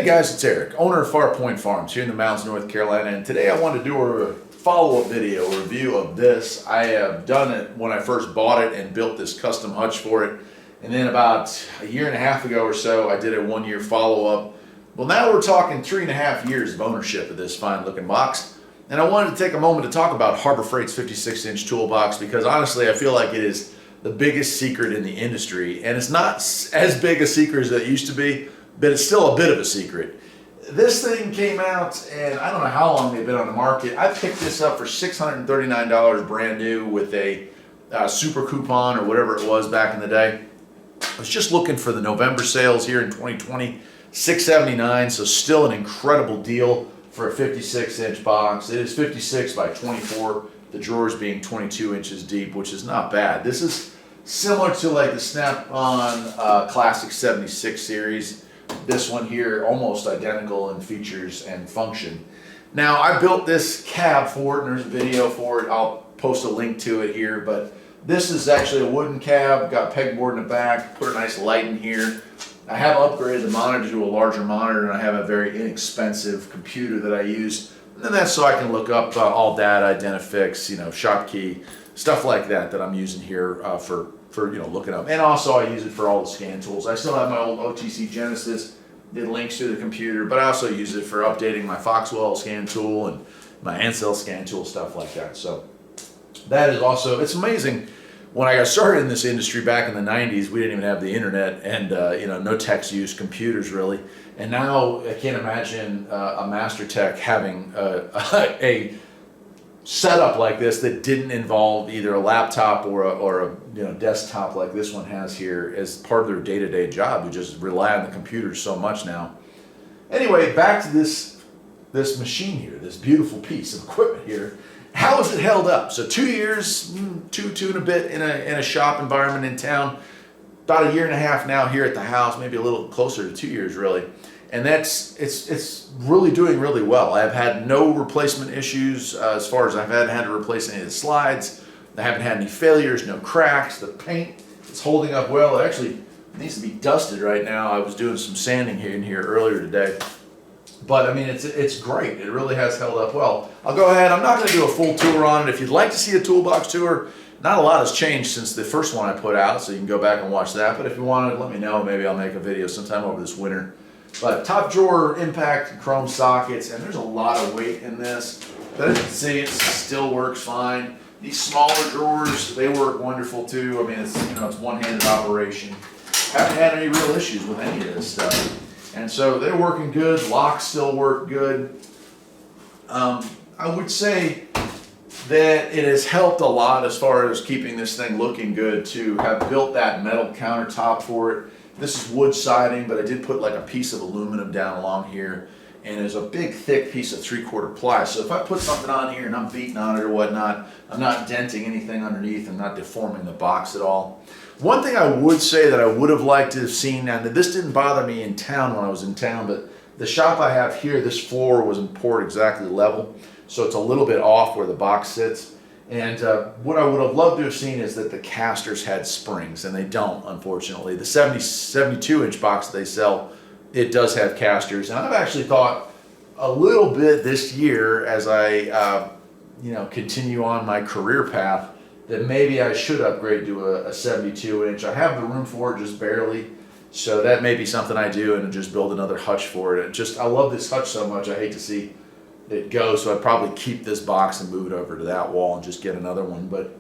guys, it's Eric, owner of Farpoint Farms here in the mountains of North Carolina, and today I want to do a follow-up video, a review of this. I have done it when I first bought it and built this custom hutch for it, and then about a year and a half ago or so I did a 1-year follow-up. Well, now we're talking 3.5 years of ownership of this fine looking box, and I wanted to take a moment to talk about Harbor Freight's 56-inch toolbox, because honestly I feel like it is the biggest secret in the industry, and it's not as big a secret as it used to be, but it's still a bit of a secret. This thing came out, and I don't know how long they've been on the market. I picked this up for $639 brand new with a super coupon or whatever it was back in the day. I was just looking for the November sales here in 2020, $679, so still an incredible deal for a 56-inch box. It is 56 by 24, the drawers being 22 inches deep, which is not bad. This is similar to like the Snap-on Classic 76 series. This one here, almost identical in features and function. Now, I built this cab for it, and there's a video for it. I'll post a link to it here, but this is actually a wooden cab, got pegboard in the back, put a nice light in here. I have upgraded the monitor to a larger monitor, and I have a very inexpensive computer that I use. And that's so I can look up all data, Identifix, shop key, stuff like that I'm using here for looking up. And also I use it for all the scan tools. I still have my old OTC Genesis, did links to the computer, but I also use it for updating my Foxwell scan tool and my Ansel scan tool, stuff like that. So that is also, it's amazing. When I got started in this industry back in the 90s, we didn't even have the internet, and no techs used computers really. And now I can't imagine a master tech having a setup like this that didn't involve either a laptop or a desktop like this one has here as part of their day-to-day job. We just rely on the computers so much now. Anyway, back to this machine here, this beautiful piece of equipment here. How has it held up? So 2 years, two and a bit in a shop environment in town. About a year and a half now here at the house, maybe a little closer to 2 years really. And it's really doing really well. I have had no replacement issues as far as I've had to replace any of the slides. I haven't had any failures, no cracks. The paint is holding up well. It actually needs to be dusted right now. I was doing some sanding here in here earlier today. But I mean, it's great. It really has held up well. I'll go ahead. I'm not going to do a full tour on it. If you'd like to see a toolbox tour, not a lot has changed since the first one I put out, so you can go back and watch that. But if you want to, let me know. Maybe I'll make a video sometime over this winter. But top drawer impact chrome sockets, and there's a lot of weight in this. But as you can see, it still works fine. These smaller drawers, they work wonderful too. I mean, it's one-handed operation. Haven't had any real issues with any of this stuff. And so they're working good. Locks still work good. I would say that it has helped a lot as far as keeping this thing looking good to have built that metal countertop for it. This is wood siding, but I did put like a piece of aluminum down along here, and there's a big thick piece of 3/4 ply. So if I put something on here and I'm beating on it or whatnot, I'm not denting anything underneath. I'm not deforming the box at all. One thing I would say that I would have liked to have seen, and this didn't bother me in town when I was in town, but the shop I have here, this floor wasn't poured exactly level, so it's a little bit off where the box sits. And what I would have loved to have seen is that the casters had springs, and they don't, unfortunately. The 72-inch box that they sell, it does have casters. And I've actually thought a little bit this year as I continue on my career path that maybe I should upgrade to a 72-inch. I have the room for it, just barely. So that may be something I do, and just build another hutch for it. I love this hutch so much, I hate to see it go, so I'd probably keep this box and move it over to that wall and just get another one. But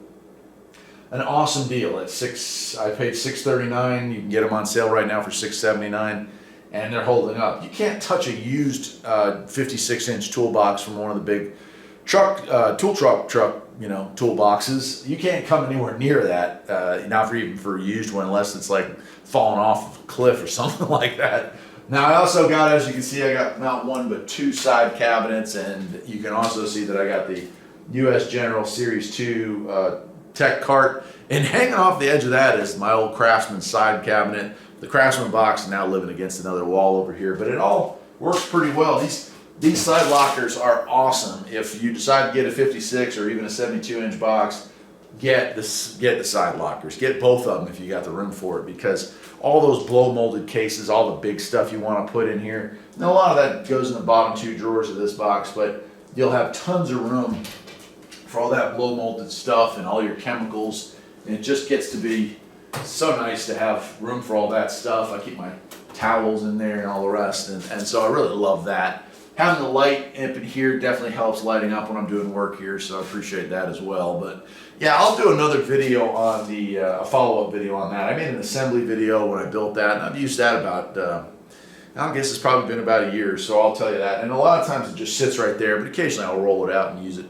an awesome deal. I paid $639. You can get them on sale right now for $679, and they're holding up. You can't touch a used 56-inch toolbox from one of the big tool truck toolboxes. You can't come anywhere near that, not even for a used one, unless it's like falling off a cliff or something like that. Now I also got, as you can see, I got not one but two side cabinets, and you can also see that I got the US General Series 2 tech cart, and hanging off the edge of that is my old Craftsman side cabinet. The Craftsman box is now living against another wall over here, but it all works pretty well. These side lockers are awesome. If you decide to get a 56 or even a 72-inch box, get the side lockers. Get both of them if you got the room for it, because all those blow molded cases, all the big stuff you want to put in here, and a lot of that goes in the bottom 2 drawers of this box, but you'll have tons of room for all that blow molded stuff and all your chemicals, and it just gets to be so nice to have room for all that stuff. I keep my towels in there and all the rest, and so I really love that. Having the light up in here definitely helps lighting up when I'm doing work here, so I appreciate that as well. But yeah, I'll do another video on the, a follow-up video on that. I made an assembly video when I built that, and I've used that about, I guess it's probably been about a year, so I'll tell you that. And a lot of times it just sits right there, but occasionally I'll roll it out and use it,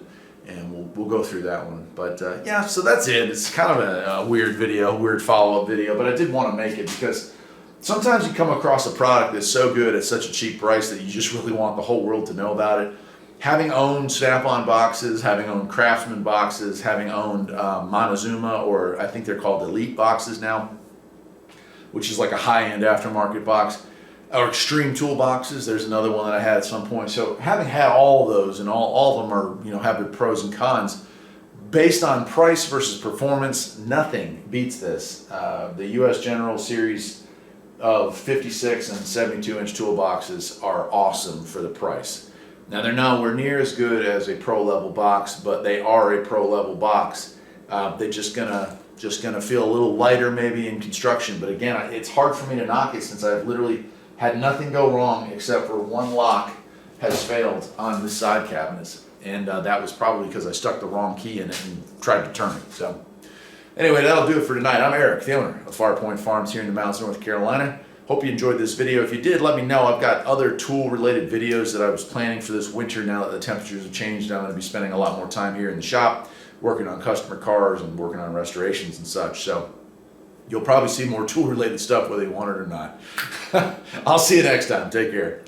and we'll go through that one. But yeah, so that's it. It's kind of a weird video, weird follow-up video, but I did want to make it because sometimes you come across a product that's so good at such a cheap price that you just really want the whole world to know about it. Having owned Snap-on boxes, having owned Craftsman boxes, having owned Montezuma, or I think they're called Elite boxes now, which is like a high-end aftermarket box, or Extreme Toolboxes, there's another one that I had at some point. So having had all of those, and all of them are, you know, have their pros and cons, based on price versus performance, nothing beats this. The US General series of 56 and 72-inch toolboxes are awesome for the price. Now they're nowhere near as good as a pro level box, but they are a pro level box. They're just gonna feel a little lighter maybe in construction, but again, it's hard for me to knock it since I've literally had nothing go wrong except for one lock has failed on the side cabinets, and that was probably because I stuck the wrong key in it and tried to turn it. So anyway, that'll do it for tonight. I'm Eric, the owner of Farpoint Farms here in the mountains of North Carolina. Hope you enjoyed this video. If you did, let me know. I've got other tool-related videos that I was planning for this winter. Now that the temperatures have changed, I'm going to be spending a lot more time here in the shop, working on customer cars and working on restorations and such. So you'll probably see more tool-related stuff whether you want it or not. I'll see you next time. Take care.